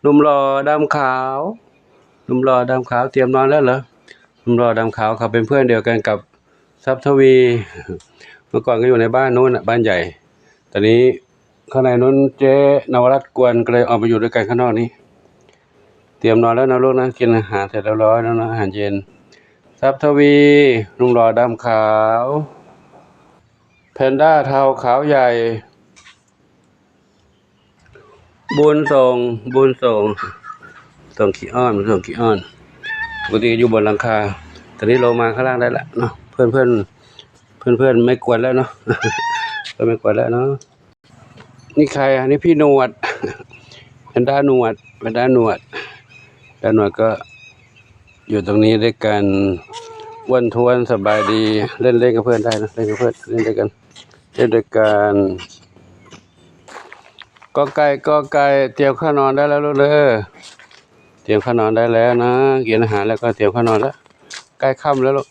หนุ่มหล่อดำขาวหนุ่มหล่อดำขาวเตรียมนอนแล้วเหรอหนุ่มหล่อดำขาวเขาเป็นเพื่อนเดียวกันกับทรัพย์ทวีเมื่อก่อนก็อยู่ในบ้านนู้นบ้านใหญ่ตอนนี้ข้างในนู้นเจ๊นวรัตน์กวนก็เลยออกมาอยู่ด้วยกันข้างนอกนี้เตรียมนอนแล้วนะลูกนะกินอาหารเสร็จแล้วร้อยแล้วนะอาหารเย็นทรัพย์ทวีหนุ่มหล่อดำขาวแพนด้าเทาขาวใหญ่บุญส่งขี้อ้อนปกติอยู่บนหลังคาตอนนี้ลงมาข้างล่างได้แล้วเนาะเพื่อนไม่กวนแล้วเนาะ ก็ไม่กวนแล้วเนาะนี่ใครอันนี้พี่หนวดแพนด้าหนวดก็อยู่ตรงนี้ด้วยกันวันทวนสบายดีเล่นกับเพื่อนได้นะเล่นกับเพื่อนเล่นด้วยกันก็ไก่เตรียมข้าวนอนได้แล้วลูกเลยเตรียมข้าวนอนได้แล้วนะกินอาหารแล้วก็เตรียมข้าวนอนแล้วใกล้ค่ำแล้วลูก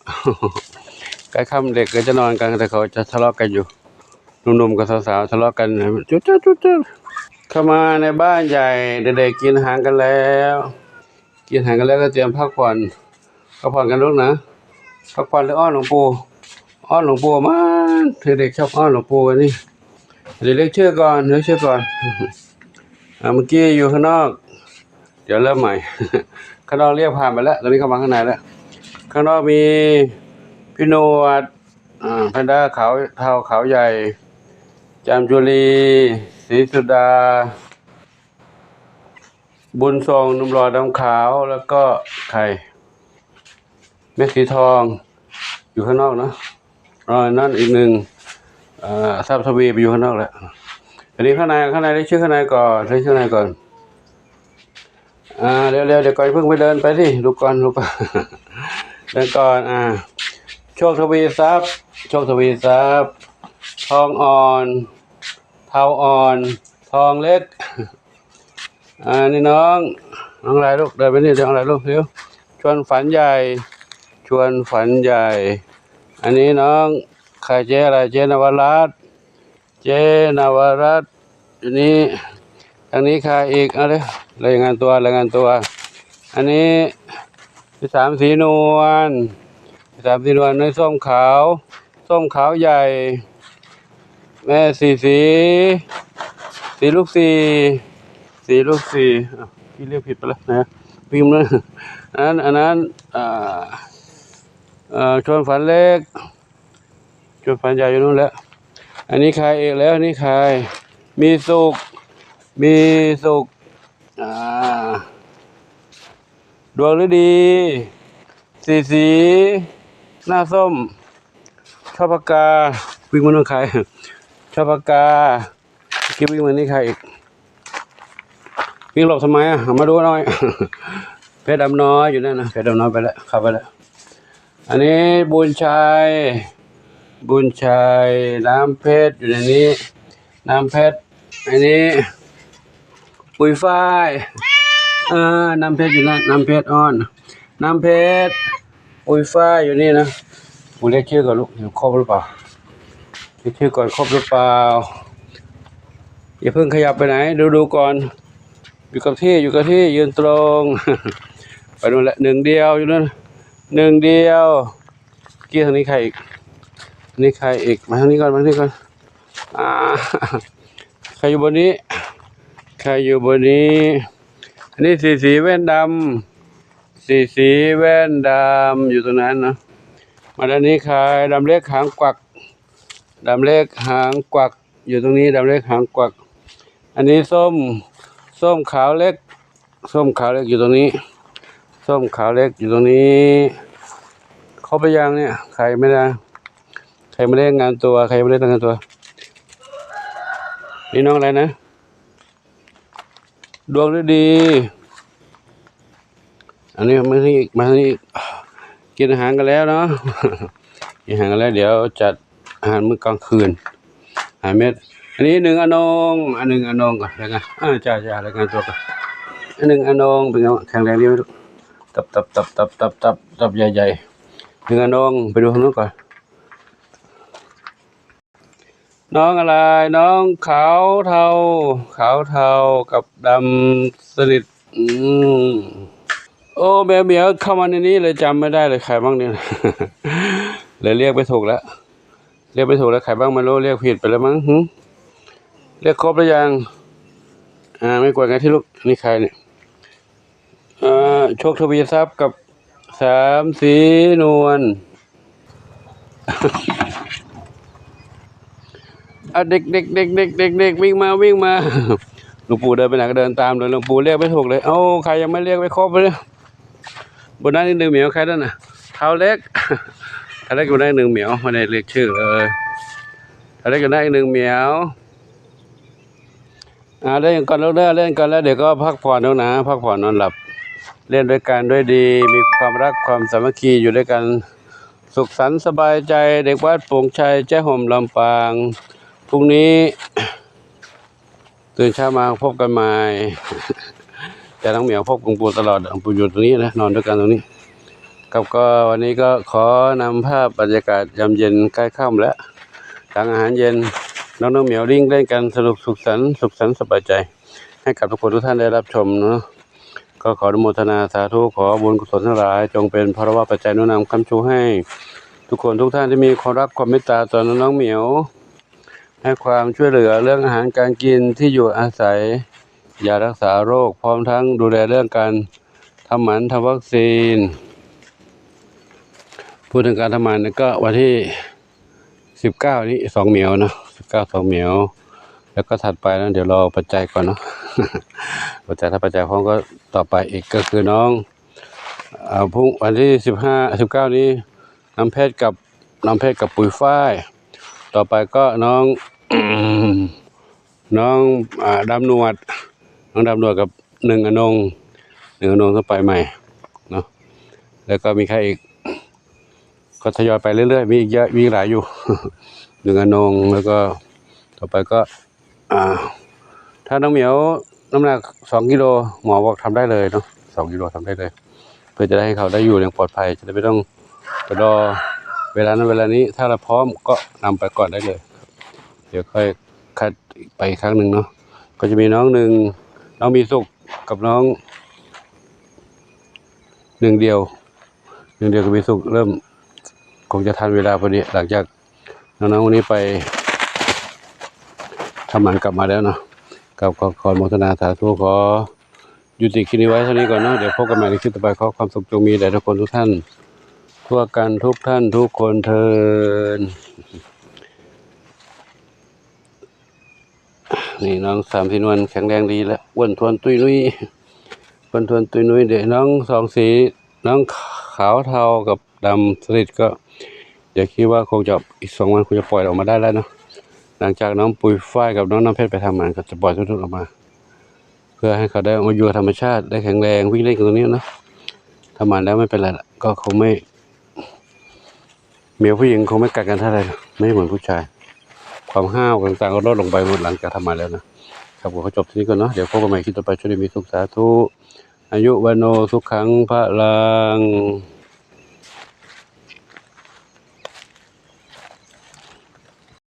ใกล้ค่ำเด็กก็จะนอนกันแต่เขาจะทะเลาะกันอยู่หนุ่มๆกับสาวๆทะเลาะกันจุดเข้ามาในบ้านใหญ่เด็กๆกินอาหารกันแล้วก็เตรียมพักผ่อนกันลูกนะพักผ่อนหรืออ้อนหลวงปู่มันเด็กๆชอบอ้อนหลวงปู่กันนี่เรียกชื่อก่อนเมื่อกี้อยู่ข้างนอกเดี๋ยวเริ่มใหม่ ข้างนอกเรียกผ่านไปแล้วตอนนี้เข้ามาข้างในแล้วข้างนอกมีพี่หนวดแพนด้าขาวเทาขาวใหญ่จามจุลีศรีสุดาบุญทรงหนุ่มหล่อดำขาวแล้วก็ใครแม่สีทองอยู่ข้างนอกนะนั่นอีกหนึ่งทรัพย์ทวีไปอยู่ข้างนอกแล้วอันนี้ข้างในได้ชื่อข้างในก่อนเร็วเดี๋ยวก่อนเพิ่งไปเดินไปสิลูกก่อนเดินก่อนโชคทวีทรัพย์ทองอ่อนเทาอ่อนทองเล็กนี่น้องอะไรลูกเดินไปนี่เดี๋ยวอะไรลูกเร็วชวนฝันใหญ่อันนี้น้องใครเจ๊อะไรเจ๊นวรัตน์อยู่นี่ทางนี้ใครอีกอะไรรายงานตัวอันนี้พี่สามสีนวลในส้มขาวใหญ่แม่สีลูกสี่พี่เรียกผิดไปแล้วนะพิมพ์นะอันนั้นชวนฝันเล็กชวนฝันใหญ่อยู่นู่นแล้วอันนี้ใครอีกแล้วนี่ใครมีสุขดวงฤดีสีหน้าส้มชอบปากกาวิ่งมาโน่นใครชอบปากกากิ๊บวิ่งมานี่ใครอีกวิ่งหลบทำไมมาดูหน่อย เพชรดำน้อยอยู่นั่นนะเพชรดำน้อยไปแล้วเข้าไปแล้วอันนี้บุญชัยน้ำเพชรอยู่ในนี้น้ำเพชรอันนี้ปุยฝ้ายน้ำเพชรอยู่นั่นน้ำเพชรอ้อนน้ำเพชรปุยฝ้ายอยู่นี่นะกูเรียกชื่อก่อนลูกครบหรือเปล่าเรียกชื่อก่อนครบหรือเปล่าอย่าเพิ่งขยับไปไหนดูก่อนอยู่กับที่ยืนตรง ไปนู่นแหละหนึ่งเดียวอยู่นั่นกี้ทางนี้ใครอีกมาทางนี้ก่อนใครอยู่บนนี้อันนี้สีแว่นดำอยู่ตรงนั้นนะมาด้านนี้ใครดำเล็กหางกวักอยู่ตรงนี้ดำเล็กหางกวักอันนี้ส้มขาวเล็กอยู่ตรงนี้ครบไปยังเนี่ยใครไม่ได้งานตัวนี่น้องอะไรนะดวงฤดีอันนี้มาที่กินอาหารกันแล้วเนาะ กินอาหารกันแล้วเดี๋ยวจัดอาหารมื้อกลางคืนอาหารเม็ดอันนี้หนึ่งอนงก่อนยังไงจ้ารายงานตัวก่อนหนึ่งอนงเป็นไงแข็งแรงดีไหมลูกตับใหญ่หนึ่งอนงไปดูข้างนู้นก่อนน้องอะไรน้องขาวเทากับดำสนิท อืมโอ้แมวเหมียวเข้ามาในนี้เลยจำไม่ได้เลยใครบ้างเนี่ย เลยเรียกไปถูกแล้วเรียกไปถูกแล้วใครบ้างไม่รู้เรียกผิดไปแล้วมั้งเรียกครบแล้วยังไม่กวดไงที่ลูกนี่ใครเนี่ยโชคทวีทรัพย์กับสามสีนวลเด็กเด็กเด็กเด็กเด็กเด็กวิ่งมาวิ่งมาหลวงปู่เดินไปไหนก็เดินตามเลยหลวงปู่เรียกไม่ถูกเลยเอ้าใครยังไม่เรียกไม่ครบเลยบนนั้นอีกหนึ่งเหมียวใครนั่นน่ะเท้าเล็กเท้าเล็กอยู่ได้หนึ่งเหมียวไม่ได้เรียกชื่อเลยเท้าเล็กอยู่ได้อีกหนึ่งเหมียวเล่นกันแล้วเล่นกันแล้วเดี๋ยวก็พักผ่อนแล้วนะพักผ่อนนอนหลับเล่นด้วยกันด้วยดีมีความรักความสามัคคีอยู่ด้วยกันสุขสันต์สบายใจเด็กวัดโป่งชัยแจ้ห่มลำปางพรุ่งนี้ตื่นเช้ามาพบกันใหม่แต่น้องเหมียวพบหลวงปู่ตลอดหลวงปู่อยู่ตรงนี้นะนอนด้วยกันตรงนี้ก็วันนี้ก็ขอนำภาพบรรยากาศยามเย็นใกล้ค่ำแล้วหลังอาหารเย็นน้องเหมียวริ่งเล่นกันสนุกสุขสันต์สบายใจให้กับทุกคนทุกท่านได้รับชมเนาะก็ขออนุโมทนาสาธุขอบุญกุศลทั้งหลายจงเป็นภรวะปัจจัยนุนำคำชูให้ทุกคนทุกท่านที่มีความรักความเมตตาต่อน้องเหมียวให้ความช่วยเหลือเรื่องอาหารการกินที่อยู่อาศัยยารักษาโรคพร้อมทั้งดูแลเรื่องการทำหมันทำวัคซีนพูดถึงการทำหมันก็วันที่19นี้2เหมียวนะ19 2เหมียวแล้วก็ถัดไปนะเดี๋ยวรอปัจจัยก่อนเนาะ ปัจจัยถ้าปัจจัยพร้อมก็ต่อไปอีกก็คือน้องพรุ่งวันที่19นี้น้ำเพชรกับปุ๋ยฝ้ายต่อไปก็น้อง น้องดำหนวดกับหนึ่งอนงต้องไปใหม่เนาะแล้วก็มีใครอีกก็ทยอยไปเรื่อยๆมีอีกเยอะมีหลายอยู่ หนึ่งอนงแล้วก็ต่อไปก็ถ้าน้องเหมียวน้ำหนัก2 กิโลหมอบอกทำได้เลยเนาะ2 กิโลทำได้เลยเพื่อจะได้ให้เขาได้อยู่อย่างปลอดภัยจะได้ไม่ต้องไปรอเวลานั้นเวลานี้ถ้าเราพร้อมก็นำไปก่อนได้เลยเดี๋ยวค่อยคัดไปอีกครั้งหนึ่งเนาะก็จะมีน้องมีสุขกับน้องหนึ่งเดียวก็มีสุขเริ่มคงจะทันเวลาพอดีหลังจากน้องวันนี้ไปทำหมันกลับมาแล้วเนาะกับขอโมทนาสาธุขอยุติคลิปนี้ไว้เท่านี้ก่อนเนาะเดี๋ยวพบกันใหม่ในคลิปต่อไปขอความสุขจงมีแด่ทุกคนทุกท่านทั่วกันทุกท่านทุกคนเทินนี่น้อง3 สีนวลแข็งแรงดีแล้วอ้วนทวนตุยนุ้ยเดี๋ยวน้อง2 สีน้องขาวเทากับดำสลิดก็เดี๋ยวคิดว่าคงจะอีก2 วันคงจะปล่อยออกมาได้แล้วเนาะหลังจากน้องปุ๋ยฝ้ายกับน้องน้ำเพชรไปทำมันก็จะปล่อยทุกๆออกมาเพื่อให้เขาได้มาอยู่ธรรมชาติได้แข็งแรงวิ่งเล่นกันตรงนี้นะทำมันแล้วไม่เป็นไรละก็คงไม่เมียผู้หญิงคงไม่กัดกันเท่าไหร่ไม่เหมือนผู้ชายความห้าวต่างๆก็ลดลงไปหมดหลังจากทำมาแล้วนะครับผมก็จบที่นี้ก่อนเนาะเดี๋ยวพบกันใหม่คลิปต่อไปช่วยมีสุขสาธุอายุวันโนสุขังพระลัง